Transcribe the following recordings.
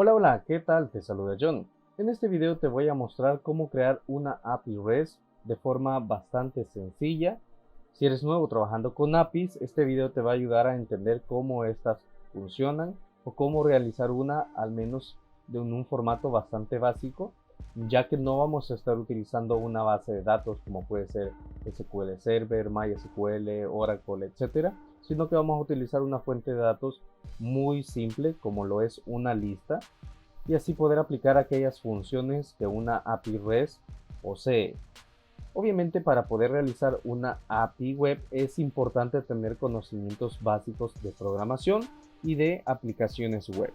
Hola, ¿qué tal? Te saluda John. En este video te voy a mostrar cómo crear una API REST de forma bastante sencilla. Si eres nuevo trabajando con APIs, este video te va a ayudar a entender cómo estas funcionan o cómo realizar una, al menos en un formato bastante básico, ya que no vamos a estar utilizando una base de datos como puede ser SQL Server, MySQL, Oracle, etcétera, sino que vamos a utilizar una fuente de datos muy simple como lo es una lista y así poder aplicar aquellas funciones que una API REST posee. Obviamente, para poder realizar una API web es importante tener conocimientos básicos de programación y de aplicaciones web.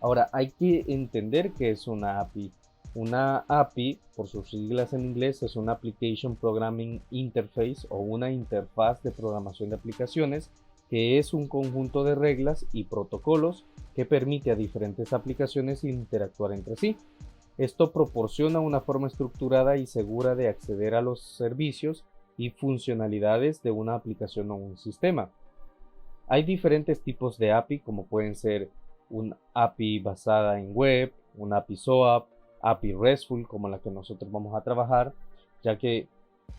Ahora, hay que entender qué es una API. Una API, por sus siglas en inglés, es una Application Programming Interface o una interfaz de programación de aplicaciones, que es un conjunto de reglas y protocolos que permite a diferentes aplicaciones interactuar entre sí. Esto proporciona una forma estructurada y segura de acceder a los servicios y funcionalidades de una aplicación o un sistema. Hay diferentes tipos de API, como pueden ser un API basada en web, un API SOAP, API RESTful, como la que nosotros vamos a trabajar, ya que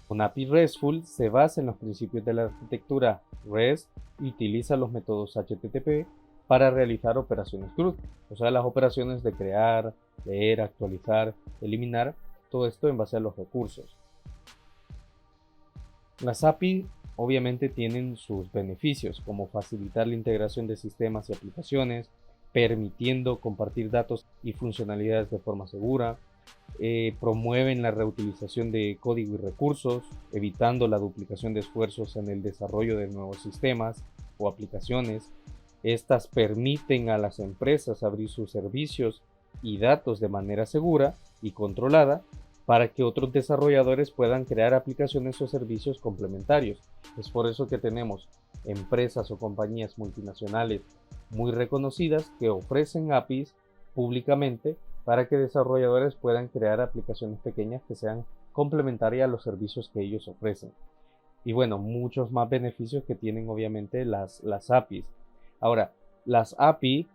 un API RESTful se basa en los principios de la arquitectura REST y utiliza los métodos HTTP para realizar operaciones CRUD, o sea, las operaciones de crear, leer, actualizar, eliminar, todo esto en base a los recursos. Las API obviamente tienen sus beneficios, como facilitar la integración de sistemas y aplicaciones, permitiendo compartir datos y funcionalidades de forma segura, promueven la reutilización de código y recursos, evitando la duplicación de esfuerzos en el desarrollo de nuevos sistemas o aplicaciones. Estas permiten a las empresas abrir sus servicios y datos de manera segura y controlada para que otros desarrolladores puedan crear aplicaciones o servicios complementarios. Es por eso que tenemos empresas o compañías multinacionales muy reconocidas que ofrecen APIs públicamente para que desarrolladores puedan crear aplicaciones pequeñas que sean complementarias a los servicios que ellos ofrecen. Y bueno, muchos más beneficios que tienen obviamente las APIs. Ahora, las API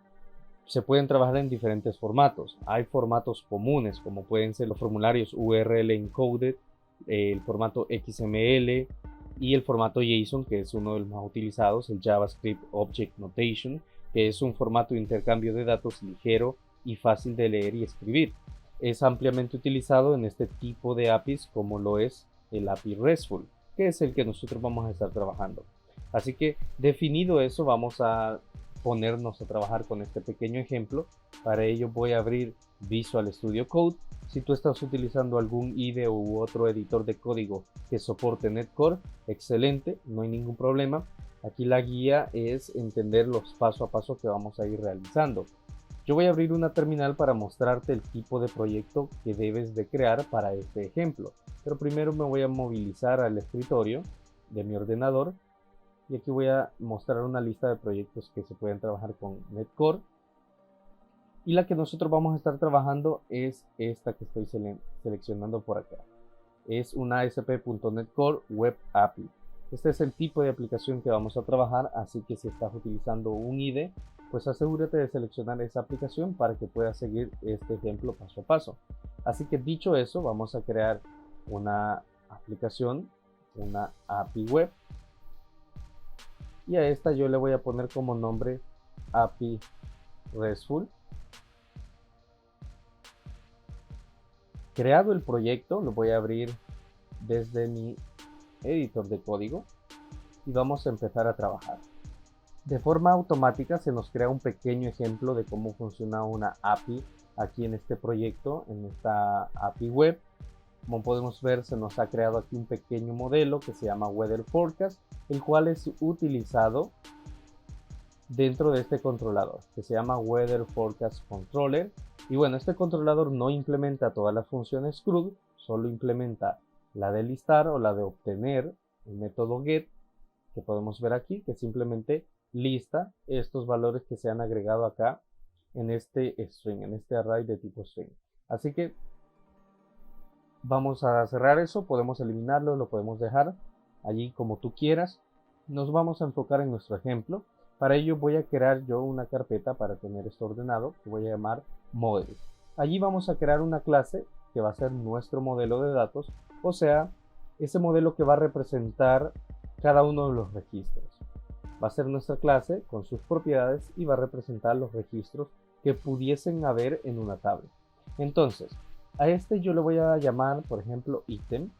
se pueden trabajar en diferentes formatos. Hay formatos comunes, como pueden ser los formularios URL encoded, el formato XML y el formato JSON, que es uno de los más utilizados, el JavaScript Object Notation, que es un formato de intercambio de datos ligero y fácil de leer y escribir. Es ampliamente utilizado en este tipo de APIs, como lo es el API RESTful, que es el que nosotros vamos a estar trabajando. Así que definido eso, vamos a ponernos a trabajar con este pequeño ejemplo. Para ello voy a abrir Visual Studio Code. Si tú estás utilizando algún IDE u otro editor de código que soporte Netcore, excelente, no hay ningún problema. Aquí la guía es entender los paso a paso que vamos a ir realizando. Yo voy a abrir una terminal para mostrarte el tipo de proyecto que debes de crear para este ejemplo. Pero primero me voy a movilizar al escritorio de mi ordenador y aquí voy a mostrar una lista de proyectos que se pueden trabajar con Netcore. Y la que nosotros vamos a estar trabajando es esta que estoy seleccionando por acá. Es una ASP.NET Core Web API. Este es el tipo de aplicación que vamos a trabajar, así que si estás utilizando un IDE, pues asegúrate de seleccionar esa aplicación para que puedas seguir este ejemplo paso a paso. Así que dicho eso, vamos a crear una aplicación, una API web, y a esta yo le voy a poner como nombre API RESTful. Creado el proyecto, lo voy a abrir desde mi editor de código y vamos a empezar a trabajar. De forma automática se nos crea un pequeño ejemplo de cómo funciona una API aquí en este proyecto, en esta API web. Como podemos ver, se nos ha creado aquí un pequeño modelo que se llama Weather Forecast, el cual es utilizado dentro de este controlador que se llama Weather Forecast Controller. Y bueno, este controlador no implementa todas las funciones CRUD, solo implementa la de listar o la de obtener, el método get, que podemos ver aquí, que simplemente lista estos valores que se han agregado acá en este string, en este array de tipo string. Así que vamos a cerrar eso, podemos eliminarlo, lo podemos dejar allí como tú quieras. Nos vamos a enfocar en nuestro ejemplo. Para ello voy a crear yo una carpeta para tener esto ordenado que voy a llamar model. Allí vamos a crear una clase que va a ser nuestro modelo de datos, o sea, ese modelo que va a representar cada uno de los registros. Va a ser nuestra clase con sus propiedades y va a representar los registros que pudiesen haber en una tabla. Entonces, a este yo le voy a llamar, por ejemplo, ítem.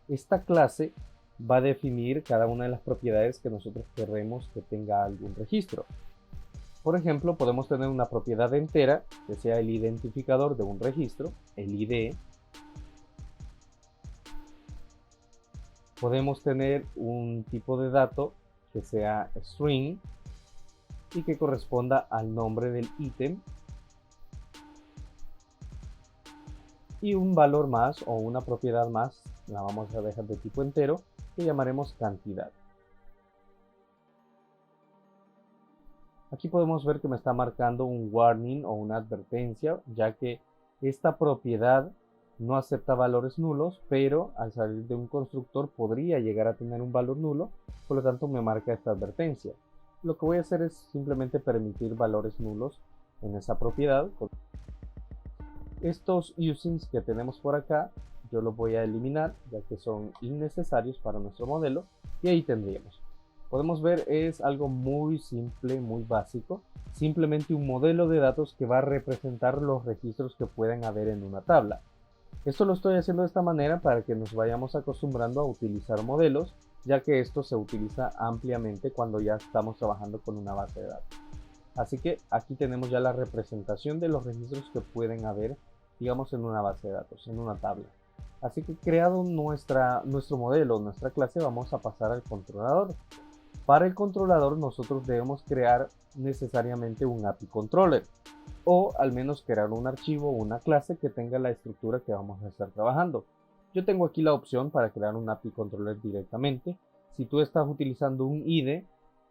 Esta clase va a definir cada una de las propiedades que nosotros queremos que tenga algún registro. Por ejemplo, podemos tener una propiedad entera que sea el identificador de un registro, el ID. Podemos tener un tipo de dato que sea string y que corresponda al nombre del ítem, y un valor más o una propiedad más la vamos a dejar de tipo entero, que llamaremos cantidad. Aquí podemos ver que me está marcando un warning o una advertencia, ya que esta propiedad no acepta valores nulos, pero al salir de un constructor podría llegar a tener un valor nulo, por lo tanto me marca esta advertencia. Lo que voy a hacer es simplemente permitir valores nulos en esa propiedad. Estos usings que tenemos por acá yo los voy a eliminar, ya que son innecesarios para nuestro modelo, y ahí tendríamos. Podemos ver, es algo muy simple, muy básico, simplemente un modelo de datos que va a representar los registros que pueden haber en una tabla. Esto lo estoy haciendo de esta manera para que nos vayamos acostumbrando a utilizar modelos, ya que esto se utiliza ampliamente cuando ya estamos trabajando con una base de datos. Así que aquí tenemos ya la representación de los registros que pueden haber, digamos, en una base de datos, en una tabla. Así que creado nuestro modelo, nuestra clase, vamos a pasar al controlador. Para el controlador nosotros debemos crear necesariamente un API controller, o al menos crear un archivo o una clase que tenga la estructura que vamos a estar trabajando. Yo tengo aquí la opción para crear un API controller directamente. Si tú estás utilizando un IDE,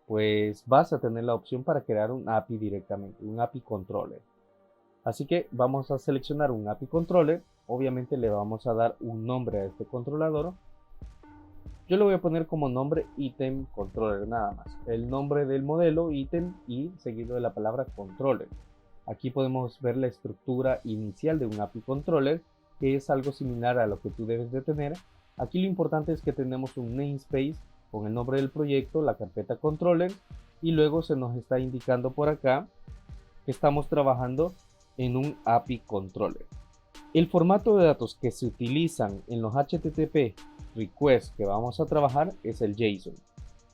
pues vas a tener la opción para crear un API directamente, un API controller. Así que vamos a seleccionar un API controller. Obviamente le vamos a dar un nombre a este controlador. Yo le voy a poner como nombre item controller nada más. El nombre del modelo item y seguido de la palabra controller. Aquí podemos ver la estructura inicial de un API controller, que es algo similar a lo que tú debes de tener. Aquí lo importante es que tenemos un namespace con el nombre del proyecto, la carpeta controller, y luego se nos está indicando por acá que estamos trabajando en un API controller. El formato de datos que se utilizan en los HTTP requests que vamos a trabajar es el JSON.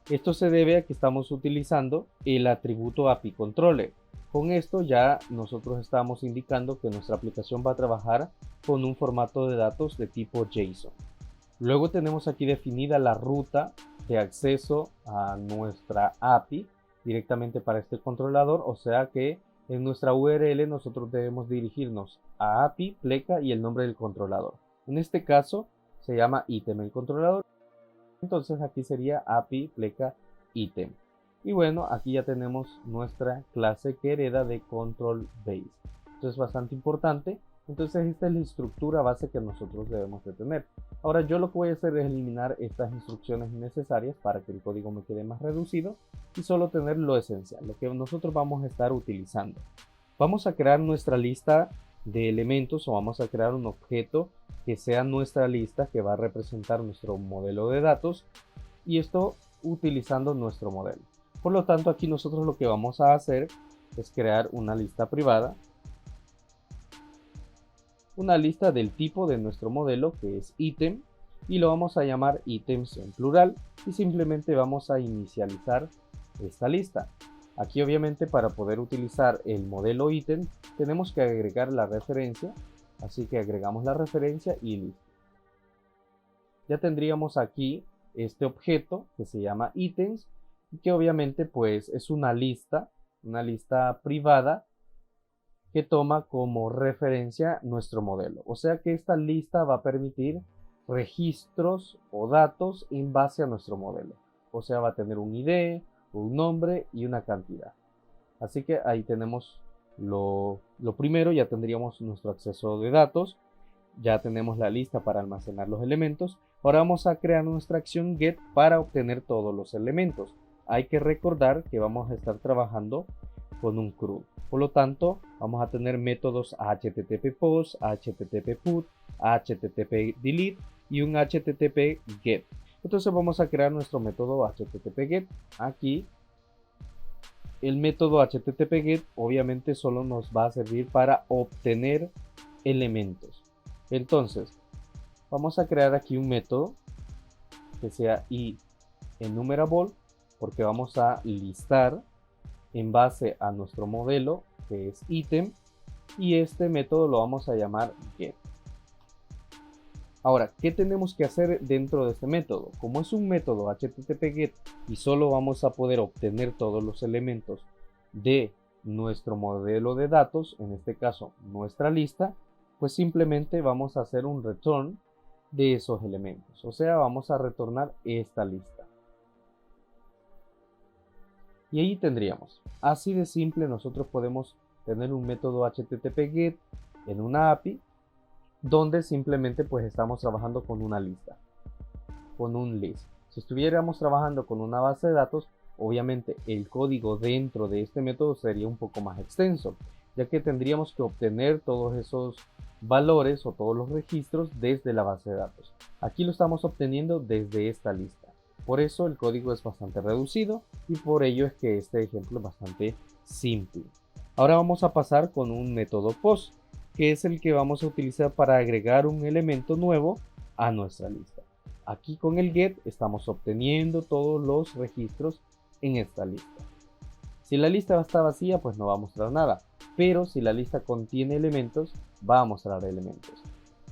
Esto se debe a que estamos utilizando el atributo API controller. Con esto ya nosotros estamos indicando que nuestra aplicación va a trabajar con un formato de datos de tipo JSON. Luego tenemos aquí definida la ruta de acceso a nuestra API directamente para este controlador, o sea que en nuestra URL nosotros debemos dirigirnos a API, pleca y el nombre del controlador. En este caso se llama item el controlador, entonces aquí sería API, pleca, item. Y bueno, aquí ya tenemos nuestra clase que hereda de control base. Esto es bastante importante. Entonces esta es la estructura base que nosotros debemos de tener. Ahora yo lo que voy a hacer es eliminar estas instrucciones innecesarias para que el código me quede más reducido y solo tener lo esencial, lo que nosotros vamos a estar utilizando. Vamos a crear nuestra lista de elementos, o vamos a crear un objeto que sea nuestra lista que va a representar nuestro modelo de datos, y esto utilizando nuestro modelo. Por lo tanto, aquí nosotros lo que vamos a hacer es crear una lista privada, una lista del tipo de nuestro modelo que es ítem, y lo vamos a llamar ítems en plural, y simplemente vamos a inicializar esta lista. Aquí obviamente para poder utilizar el modelo ítem tenemos que agregar la referencia, así que agregamos la referencia y listo. Ya tendríamos aquí este objeto que se llama ítems, que obviamente pues es una lista privada que toma como referencia nuestro modelo. O sea que esta lista va a permitir registros o datos en base a nuestro modelo. O sea, va a tener un ID, un nombre y una cantidad. Así que ahí tenemos lo primero, ya tendríamos nuestro acceso de datos, ya tenemos la lista para almacenar los elementos. Ahora vamos a crear nuestra acción get para obtener todos los elementos. hay que recordar que vamos a estar trabajando con un CRUD. Por lo tanto, vamos a tener métodos HTTP POST, HTTP PUT, HTTP DELETE y un HTTP GET. Entonces vamos a crear nuestro método HTTP GET. Aquí el método HTTP GET obviamente solo nos va a servir para obtener elementos. Entonces vamos a crear aquí un método que sea enumerable, porque vamos a listar en base a nuestro modelo, que es ítem, y este método lo vamos a llamar get. Ahora, ¿qué tenemos que hacer dentro de este método? Como es un método HTTP GET y solo vamos a poder obtener todos los elementos de nuestro modelo de datos, en este caso nuestra lista, pues simplemente vamos a hacer un return de esos elementos. O sea, vamos a retornar esta lista. Y ahí tendríamos. Así de simple nosotros podemos tener un método HTTP GET en una API donde simplemente pues estamos trabajando con una lista, con un list. Si estuviéramos trabajando con una base de datos, obviamente el código dentro de este método sería un poco más extenso, ya que tendríamos que obtener todos esos valores o todos los registros desde la base de datos. Aquí lo estamos obteniendo desde esta lista. Por eso el código es bastante reducido y por ello es que este ejemplo es bastante simple. Ahora vamos a pasar con un método POST, que es el que vamos a utilizar para agregar un elemento nuevo a nuestra lista. Aquí con el get estamos obteniendo todos los registros en esta lista. Si la lista está vacía, pues no va a mostrar nada, pero si la lista contiene elementos, va a mostrar elementos.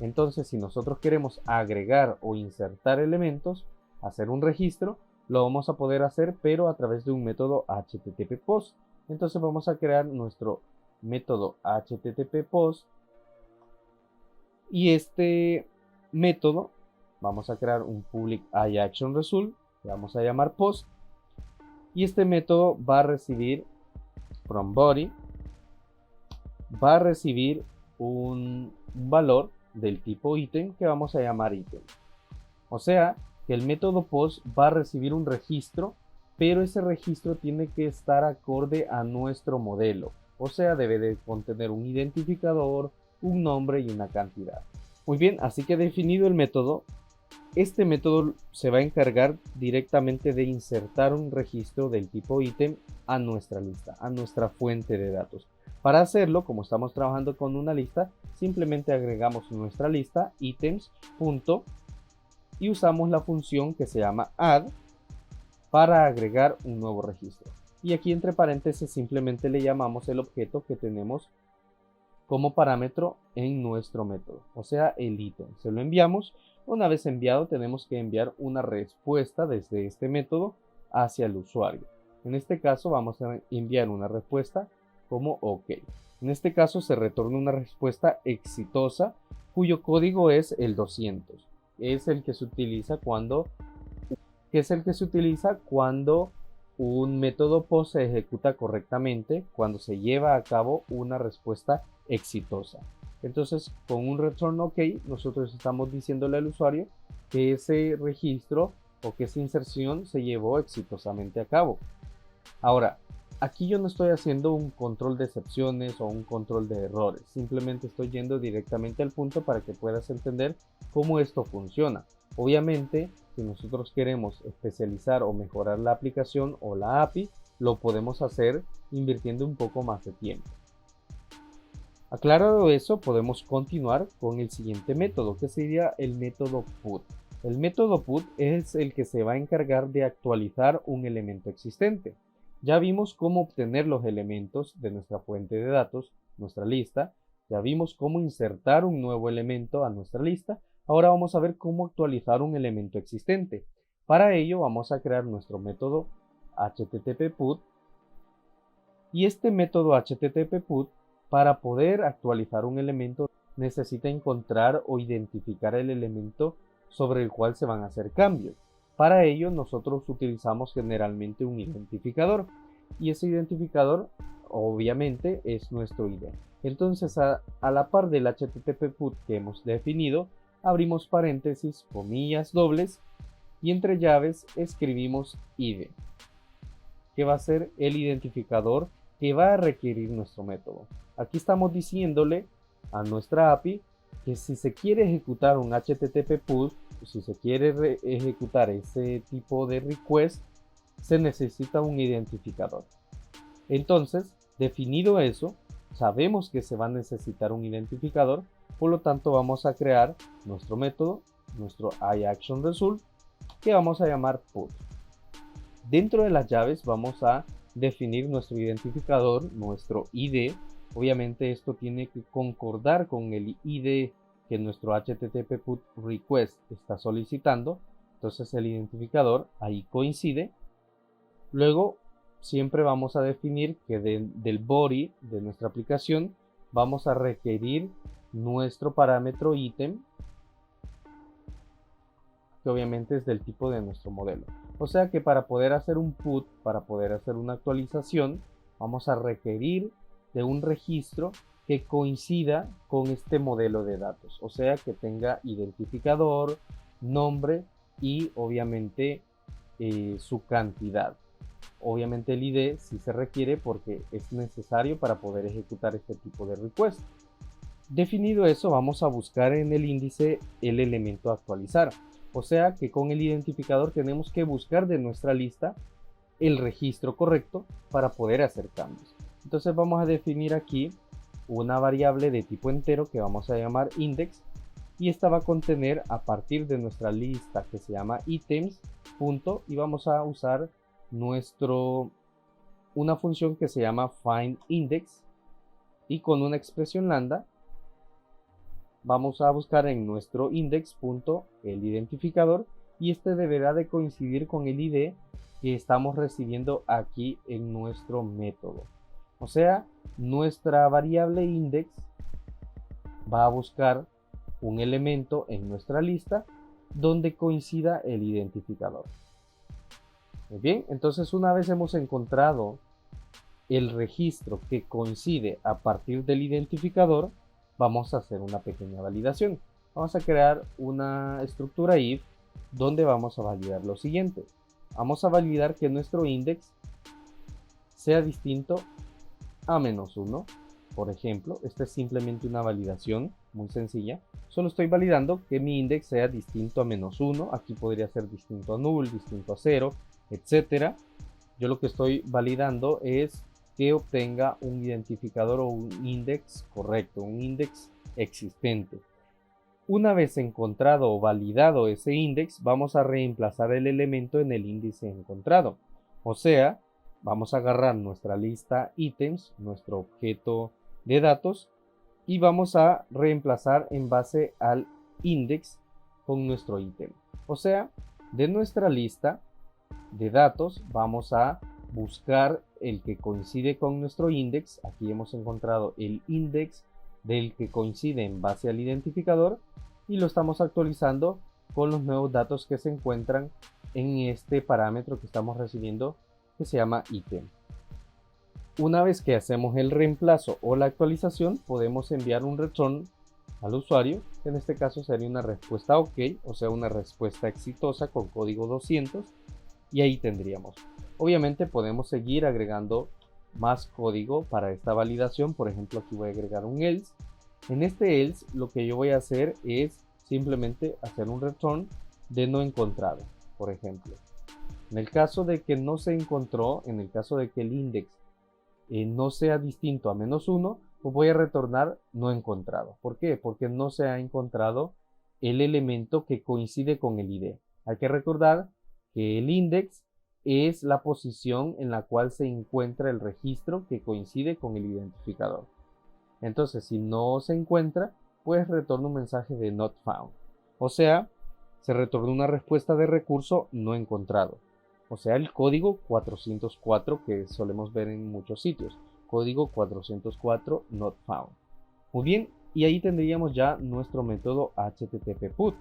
Entonces, si nosotros queremos agregar o insertar elementos, hacer un registro, lo vamos a poder hacer, pero a través de un método HTTP POST. Entonces vamos a crear nuestro método HTTP POST y este método vamos a crear un public iActionResult que vamos a llamar POST, y este método va a recibir from body, va a recibir un valor del tipo ítem que vamos a llamar ítem. O sea que el método POST va a recibir un registro, pero ese registro tiene que estar acorde a nuestro modelo. O sea, debe de contener un identificador, un nombre y una cantidad. Muy bien, así que definido el método, este método se va a encargar directamente de insertar un registro del tipo ítem a nuestra lista, a nuestra fuente de datos. Para hacerlo, como estamos trabajando con una lista, simplemente agregamos nuestra lista ítems. Y usamos la función que se llama add para agregar un nuevo registro. Y aquí entre paréntesis simplemente le llamamos el objeto que tenemos como parámetro en nuestro método, o sea, el ítem. Se lo enviamos. Una vez enviado, tenemos que enviar una respuesta desde este método hacia el usuario. En este caso vamos a enviar una respuesta como OK. En este caso se retorna una respuesta exitosa cuyo código es el 200. Es el que se utiliza cuando un método POST se ejecuta correctamente, cuando se lleva a cabo una respuesta exitosa. Entonces, con un return OK, nosotros estamos diciéndole al usuario que ese registro o que esa inserción se llevó exitosamente a cabo. Ahora, aquí yo no estoy haciendo un control de excepciones o un control de errores, simplemente estoy yendo directamente al punto para que puedas entender cómo esto funciona. Obviamente, si nosotros queremos especializar o mejorar la aplicación o la API, lo podemos hacer invirtiendo un poco más de tiempo. Aclarado eso, podemos continuar con el siguiente método, que sería el método put. El método put es el que se va a encargar de actualizar un elemento existente. Ya vimos cómo obtener los elementos de nuestra fuente de datos, nuestra lista. Ya vimos cómo insertar un nuevo elemento a nuestra lista. Ahora vamos a ver cómo actualizar un elemento existente. Para ello vamos a crear nuestro método HTTP PUT. Y este método HTTP PUT, para poder actualizar un elemento, necesita encontrar o identificar el elemento sobre el cual se van a hacer cambios. Para ello nosotros utilizamos generalmente un identificador, y ese identificador obviamente es nuestro ID. Entonces a la par del HTTP PUT que hemos definido, abrimos paréntesis, comillas dobles, y entre llaves escribimos ID. que va a ser el identificador que va a requerir nuestro método. Aquí estamos diciéndole a nuestra API que si se quiere ejecutar un HTTP push, si se quiere ejecutar ese tipo de request, se necesita un identificador. Entonces, definido eso, sabemos que se va a necesitar un identificador, por lo tanto vamos a crear nuestro método, nuestro iActionResult, que vamos a llamar put. Dentro de las llaves vamos a definir nuestro identificador, nuestro ID. Obviamente esto tiene que concordar con el ID que nuestro HTTP put request está solicitando. Entonces el identificador ahí coincide. Luego siempre vamos a definir que del body de nuestra aplicación vamos a requerir nuestro parámetro ítem, que obviamente es del tipo de nuestro modelo. O sea que para poder hacer un put, para poder hacer una actualización, vamos a requerir de un registro que coincida con este modelo de datos. O sea que tenga identificador, nombre y obviamente su cantidad. Obviamente el ID sí se requiere porque es necesario para poder ejecutar este tipo de request. Definido eso, vamos a buscar en el índice el elemento a actualizar. O sea que con el identificador tenemos que buscar de nuestra lista el registro correcto para poder hacer cambios. Entonces vamos a definir aquí una variable de tipo entero que vamos a llamar index, y esta va a contener a partir de nuestra lista que se llama items, punto, y vamos a usar una función que se llama findIndex, y con una expresión lambda vamos a buscar en nuestro index punto el identificador, y este deberá de coincidir con el ID que estamos recibiendo aquí en nuestro método. O sea, nuestra variable index va a buscar un elemento en nuestra lista donde coincida el identificador. Muy bien, entonces una vez hemos encontrado el registro que coincide a partir del identificador, vamos a hacer una pequeña validación. Vamos a crear una estructura if donde vamos a validar lo siguiente. Vamos a validar que nuestro index sea distinto a -1. Por ejemplo, esta es simplemente una validación muy sencilla. Solo estoy validando que mi index sea distinto a -1. Aquí podría ser distinto a null, distinto a 0, etcétera. Yo lo que estoy validando es que obtenga un identificador o un index correcto, un index existente. Una vez encontrado o validado ese index, vamos a reemplazar el elemento en el índice encontrado. O sea, vamos a agarrar nuestra lista ítems, nuestro objeto de datos, y vamos a reemplazar en base al index con nuestro ítem. O sea, de nuestra lista de datos vamos a buscar el que coincide con nuestro index. Aquí hemos encontrado el index del que coincide en base al identificador, y lo estamos actualizando con los nuevos datos que se encuentran en este parámetro que estamos recibiendo, que se llama ítem. Una vez que hacemos el reemplazo o la actualización, podemos enviar un return al usuario, que en este caso sería una respuesta OK, o sea, una respuesta exitosa con código 200, y ahí tendríamos. Obviamente podemos seguir agregando más código para esta validación. Por ejemplo, aquí voy a agregar un else. En este else lo que yo voy a hacer es simplemente hacer un return de no encontrado. Por ejemplo, en el caso de que no se encontró, en el caso de que el index no sea distinto a -1, pues voy a retornar no encontrado. ¿Por qué? Porque no se ha encontrado el elemento que coincide con el ID. Hay que recordar que el index es la posición en la cual se encuentra el registro que coincide con el identificador. Entonces, si no se encuentra, pues retorna un mensaje de not found. O sea, se retorna una respuesta de recurso no encontrado. O sea, el código 404 que solemos ver en muchos sitios. Código 404 not found. Muy bien, y ahí tendríamos ya nuestro método HTTP put.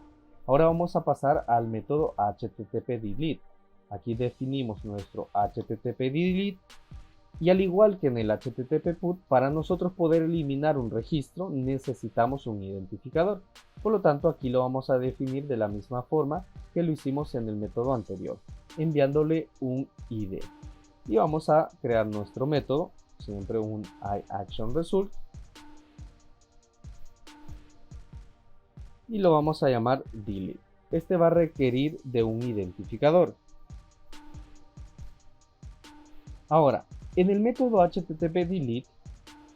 Ahora vamos a pasar al método HTTP delete. Aquí definimos nuestro HTTP delete, y al igual que en el HTTP put, para nosotros poder eliminar un registro necesitamos un identificador. Por lo tanto, aquí lo vamos a definir de la misma forma que lo hicimos en el método anterior, enviándole un ID. y vamos a crear nuestro método, siempre un iActionResult, y lo vamos a llamar delete. Este va a requerir de un identificador. Ahora, en el método HTTP delete,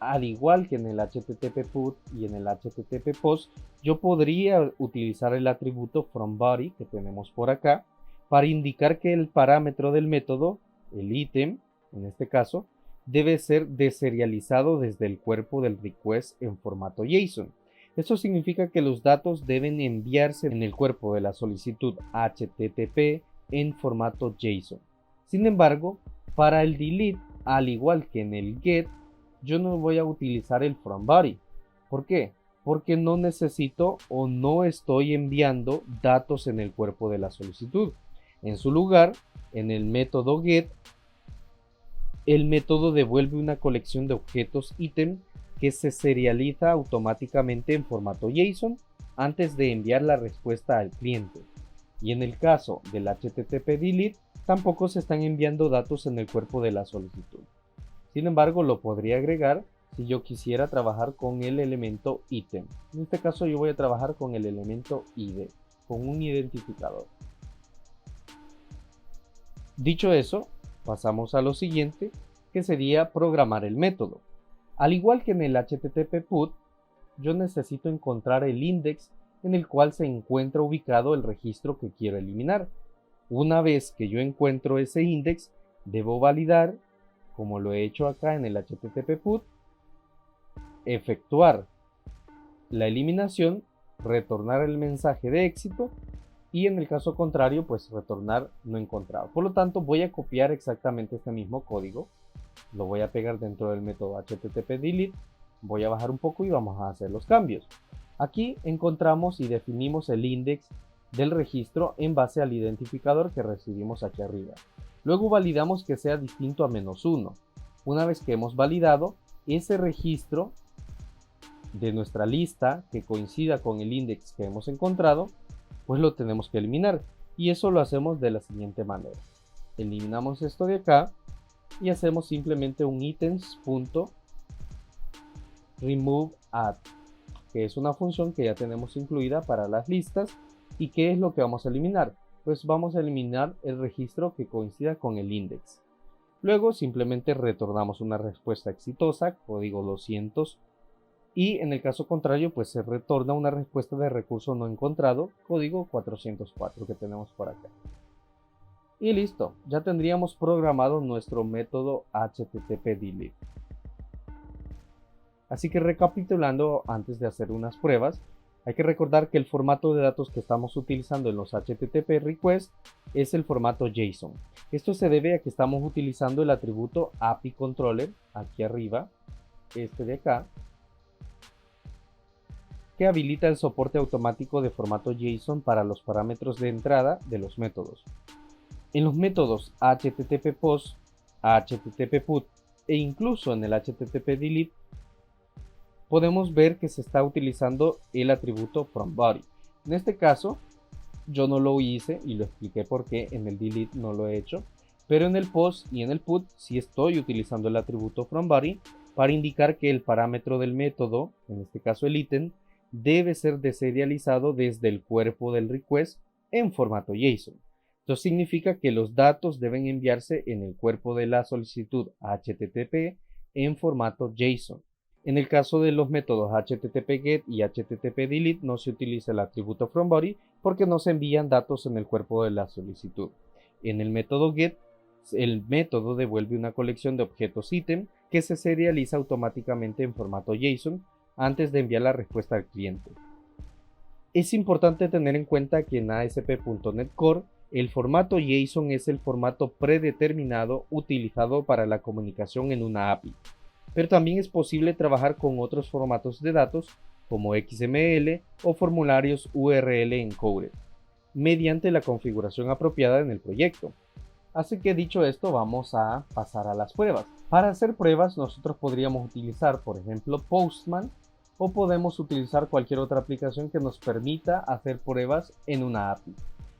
al igual que en el HTTP put y en el HTTP post, yo podría utilizar el atributo fromBody que tenemos por acá para indicar que el parámetro del método, el ítem, en este caso, debe ser deserializado desde el cuerpo del request en formato JSON. Esto significa que los datos deben enviarse en el cuerpo de la solicitud HTTP en formato JSON. Sin embargo, para el delete, al igual que en el get, yo no voy a utilizar el fromBody. ¿Por qué? Porque no necesito o no estoy enviando datos en el cuerpo de la solicitud. En su lugar, en el método get, el método devuelve una colección de objetos ítem que se serializa automáticamente en formato JSON antes de enviar la respuesta al cliente. Y en el caso del HTTP delete, tampoco se están enviando datos en el cuerpo de la solicitud. Sin embargo, lo podría agregar si yo quisiera trabajar con el elemento ítem. En este caso yo voy a trabajar con el elemento ID, con un identificador. Dicho eso, pasamos a lo siguiente, que sería programar el método. Al igual que en el HTTP put, yo necesito encontrar el index en el cual se encuentra ubicado el registro que quiero eliminar. Una vez que yo encuentro ese index, debo validar, como lo he hecho acá en el HTTP put, efectuar la eliminación, retornar el mensaje de éxito y en el caso contrario, pues retornar no encontrado. Por lo tanto, voy a copiar exactamente este mismo código, lo voy a pegar dentro del método HTTP delete, voy a bajar un poco y vamos a hacer los cambios. Aquí encontramos y definimos el index del registro en base al identificador que recibimos aquí arriba. Luego validamos que sea distinto a -1. Una vez que hemos validado, ese registro de nuestra lista que coincida con el index que hemos encontrado, pues lo tenemos que eliminar. Y eso lo hacemos de la siguiente manera. Eliminamos esto de acá y hacemos simplemente un items.removeAdd, que es una función que ya tenemos incluida para las listas. ¿Y qué es lo que vamos a eliminar? Pues vamos a eliminar el registro que coincida con el index. Luego simplemente retornamos una respuesta exitosa, código 200, y en el caso contrario pues se retorna una respuesta de recurso no encontrado, código 404 que tenemos por acá. Y listo, ya tendríamos programado nuestro método HTTP delete. Así que recapitulando antes de hacer unas pruebas, hay que recordar que el formato de datos que estamos utilizando en los HTTP requests es el formato JSON. Esto se debe a que estamos utilizando el atributo API Controller, aquí arriba, este de acá, que habilita el soporte automático de formato JSON para los parámetros de entrada de los métodos. En los métodos HTTP post, HTTP put e incluso en el HTTP delete, podemos ver que se está utilizando el atributo fromBody. En este caso, yo no lo hice y lo expliqué por qué en el delete no lo he hecho, pero en el post y en el put sí estoy utilizando el atributo fromBody para indicar que el parámetro del método, en este caso el ítem, debe ser deserializado desde el cuerpo del request en formato JSON. Esto significa que los datos deben enviarse en el cuerpo de la solicitud HTTP en formato JSON. En el caso de los métodos HTTP GET y HTTP DELETE no se utiliza el atributo fromBody porque no se envían datos en el cuerpo de la solicitud. En el método GET, el método devuelve una colección de objetos ítem que se serializa automáticamente en formato JSON antes de enviar la respuesta al cliente. Es importante tener en cuenta que en ASP.NET Core el formato JSON es el formato predeterminado utilizado para la comunicación en una API. Pero también es posible trabajar con otros formatos de datos como XML o formularios URL encoded mediante la configuración apropiada en el proyecto. Así que dicho esto, vamos a pasar a las pruebas. Para hacer pruebas nosotros podríamos utilizar por ejemplo Postman o podemos utilizar cualquier otra aplicación que nos permita hacer pruebas en una API.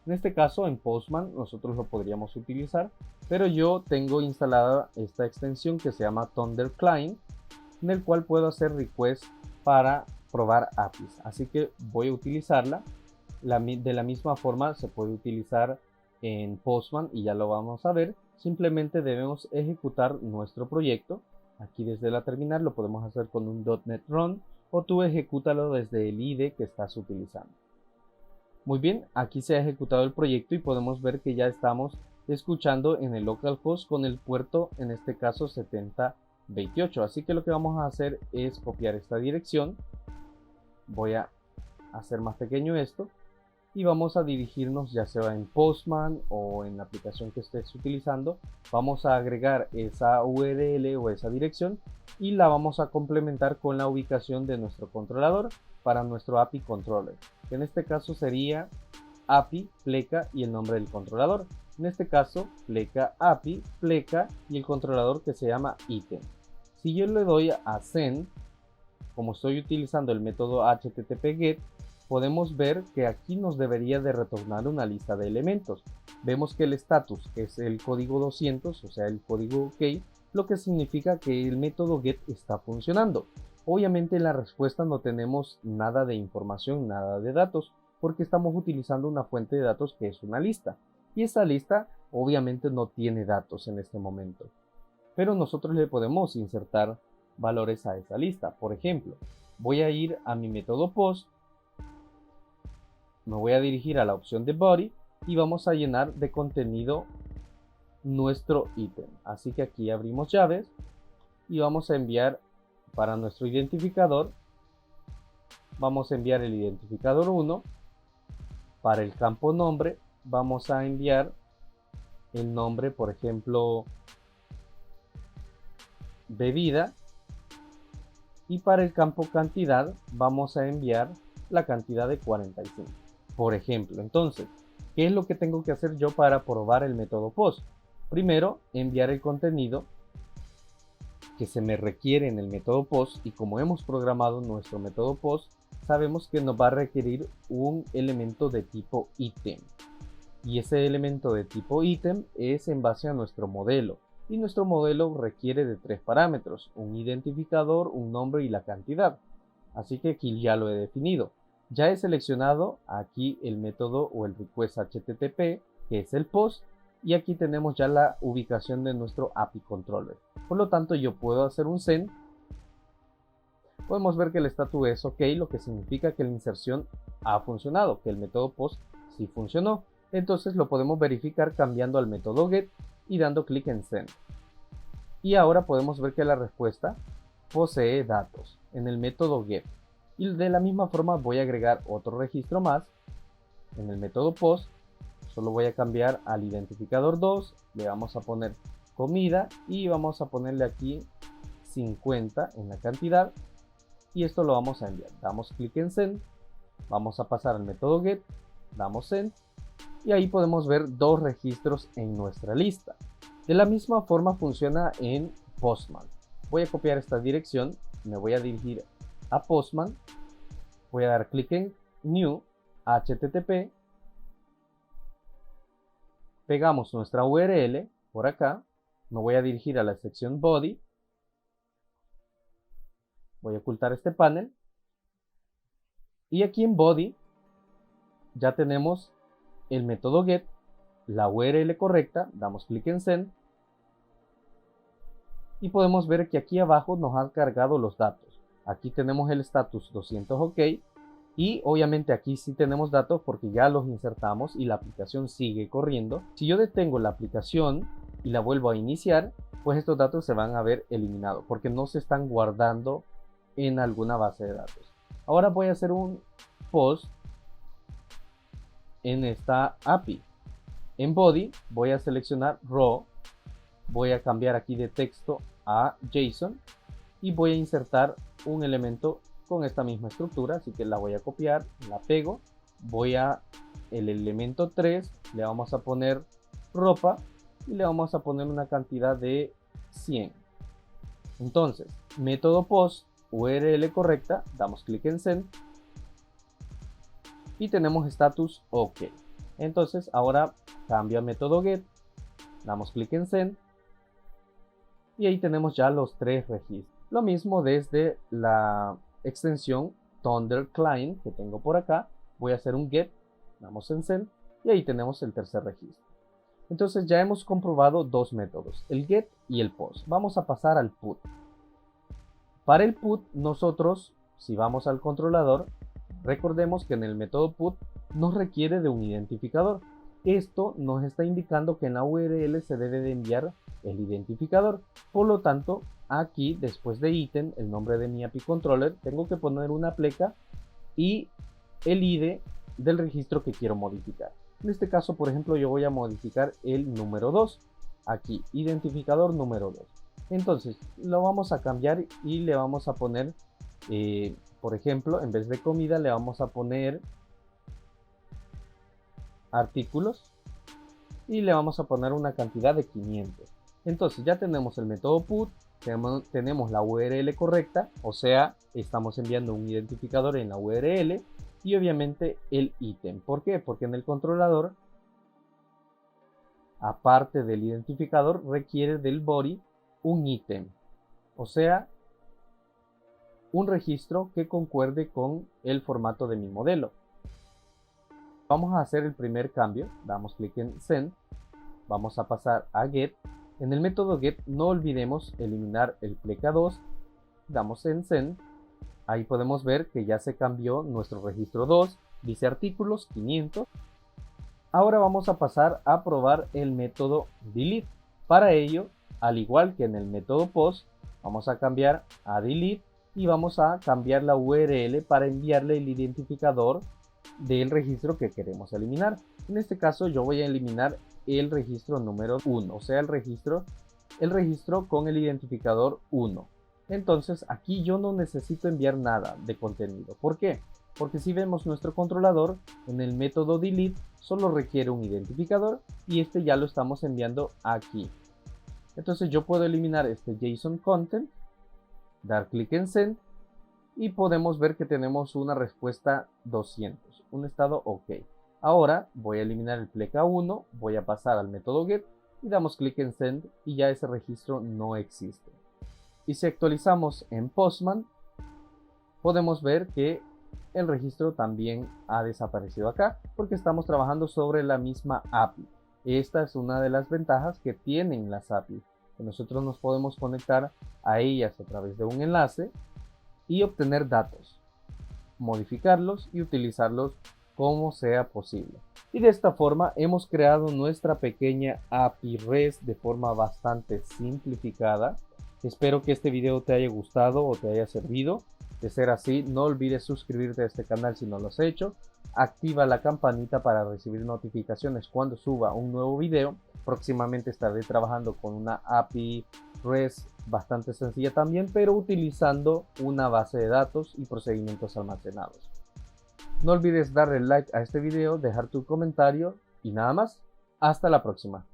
En este caso en Postman nosotros lo podríamos utilizar, pero yo tengo instalada esta extensión que se llama Thunder Client, en el cual puedo hacer request para probar APIs, así que voy a utilizarla. De la misma forma se puede utilizar en Postman y ya lo vamos a ver. Simplemente debemos ejecutar nuestro proyecto. Aquí desde la terminal lo podemos hacer con un .NET Run o tú ejecútalo desde el IDE que estás utilizando. Muy bien, aquí se ha ejecutado el proyecto y podemos ver que ya estamos escuchando en el localhost con el puerto, en este caso 7028. Así que lo que vamos a hacer es copiar esta dirección. Voy a hacer más pequeño esto y vamos a dirigirnos, ya sea en Postman o en la aplicación que estés utilizando. Vamos a agregar esa URL o esa dirección y la vamos a complementar con la ubicación de nuestro controlador para nuestro API controller, que en este caso sería API pleca y el nombre del controlador. En este caso pleca API pleca y el controlador que se llama item. Si yo le doy a send, como estoy utilizando el método HTTP GET, podemos ver que aquí nos debería de retornar una lista de elementos. Vemos que el status es el código 200, o sea el código OK, lo que significa que el método GET está funcionando. Obviamente en la respuesta no tenemos nada de información, nada de datos, porque estamos utilizando una fuente de datos que es una lista. Y esa lista obviamente no tiene datos en este momento. Pero nosotros le podemos insertar valores a esa lista. Por ejemplo, voy a ir a mi método post, me voy a dirigir a la opción de body y vamos a llenar de contenido nuestro ítem. Así que aquí abrimos llaves y vamos a enviar para nuestro identificador, vamos a enviar el identificador 1. Para el campo nombre vamos a enviar el nombre, por ejemplo, bebida. Y para el campo cantidad vamos a enviar la cantidad de 45. Por ejemplo, entonces, ¿qué es lo que tengo que hacer yo para probar el método post? Primero, enviar el contenido que se me requiere en el método post, y como hemos programado nuestro método post, sabemos que nos va a requerir un elemento de tipo ítem. Y ese elemento de tipo ítem es en base a nuestro modelo. Y nuestro modelo requiere de 3 parámetros, un identificador, un nombre y la cantidad. Así que aquí ya lo he definido. Ya he seleccionado aquí el método o el request HTTP, que es el post, y aquí tenemos ya la ubicación de nuestro API controller. Por lo tanto, yo puedo hacer un send. Podemos ver que el status es OK, lo que significa que la inserción ha funcionado, que el método post sí funcionó. Entonces lo podemos verificar cambiando al método get y dando clic en send. Y ahora podemos ver que la respuesta posee datos en el método get. Y de la misma forma voy a agregar otro registro más en el método post. Solo voy a cambiar al identificador 2, le vamos a poner comida y vamos a ponerle aquí 50 en la cantidad. Y esto lo vamos a enviar. Damos clic en send, vamos a pasar al método get, damos send. Y ahí podemos ver 2 registros en nuestra lista. De la misma forma funciona en Postman. Voy a copiar esta dirección, me voy a dirigir a Postman, voy a dar clic en New, HTTP, pegamos nuestra URL por acá, me voy a dirigir a la sección Body, voy a ocultar este panel, y aquí en Body ya tenemos el método get, la URL correcta, damos clic en send y podemos ver que aquí abajo nos han cargado los datos. Aquí tenemos el status 200 OK y obviamente aquí sí tenemos datos porque ya los insertamos y la aplicación sigue corriendo. Si yo detengo la aplicación y la vuelvo a iniciar, pues estos datos se van a ver eliminados porque no se están guardando en alguna base de datos. Ahora voy a hacer un post en esta API. En body voy a seleccionar raw, voy a cambiar aquí de texto a JSON y voy a insertar un elemento con esta misma estructura, así que la voy a copiar, la pego, voy a el elemento 3, le vamos a poner ropa y le vamos a poner una cantidad de 100. Entonces, método post, URL correcta, damos clic en send y tenemos status OK. Entonces ahora cambio a método get, damos clic en send y ahí tenemos ya los 3 registros. Lo mismo desde la extensión Thunder Client que tengo por acá, voy a hacer un get, damos en send y ahí tenemos el tercer registro. Entonces ya hemos comprobado dos métodos, el get y el post. Vamos a pasar al put. Para el put nosotros, si vamos al controlador, recordemos que en el método put nos requiere de un identificador. Esto nos está indicando que en la URL se debe de enviar el identificador. Por lo tanto, aquí después de ítem, el nombre de mi API controller, tengo que poner una pleca y el ID del registro que quiero modificar. En este caso, por ejemplo, yo voy a modificar el número 2. Aquí, identificador número 2. Entonces, lo vamos a cambiar y le vamos a poner, por ejemplo, en vez de comida, le vamos a poner artículos y le vamos a poner una cantidad de 500. Entonces, ya tenemos el método put, tenemos la URL correcta, o sea, estamos enviando un identificador en la URL y obviamente el ítem. ¿Por qué? Porque en el controlador, aparte del identificador, requiere del body un ítem, o sea, un registro que concuerde con el formato de mi modelo. Vamos a hacer el primer cambio, damos clic en send, vamos a pasar a get. En el método get no olvidemos eliminar el pleca 2, damos en send. Ahí podemos ver que ya se cambió nuestro registro 2, dice artículos 500. Ahora vamos a pasar a probar el método delete. Para ello, al igual que en el método post, vamos a cambiar a delete y vamos a cambiar la URL para enviarle el identificador del registro que queremos eliminar. En este caso yo voy a eliminar el registro número 1, o sea el registro con el identificador 1. Entonces aquí yo no necesito enviar nada de contenido. ¿Por qué? Porque si vemos nuestro controlador, en el método delete solo requiere un identificador y este ya lo estamos enviando aquí. Entonces yo puedo eliminar este JSON content, dar clic en send y podemos ver que tenemos una respuesta 200, un estado OK. Ahora voy a eliminar el pleca 1, voy a pasar al método get y damos clic en send y ya ese registro no existe. Y si actualizamos en Postman, podemos ver que el registro también ha desaparecido acá porque estamos trabajando sobre la misma API. Esta es una de las ventajas que tienen las API, que nosotros nos podemos conectar a ellas a través de un enlace y obtener datos, modificarlos y utilizarlos como sea posible. Y de esta forma hemos creado nuestra pequeña API REST de forma bastante simplificada. Espero que este video te haya gustado o te haya servido. De ser así, no olvides suscribirte a este canal si no lo has hecho. Activa la campanita para recibir notificaciones cuando suba un nuevo video. Próximamente estaré trabajando con una API REST bastante sencilla también, pero utilizando una base de datos y procedimientos almacenados. No olvides darle like a este video, dejar tu comentario y nada más. Hasta la próxima.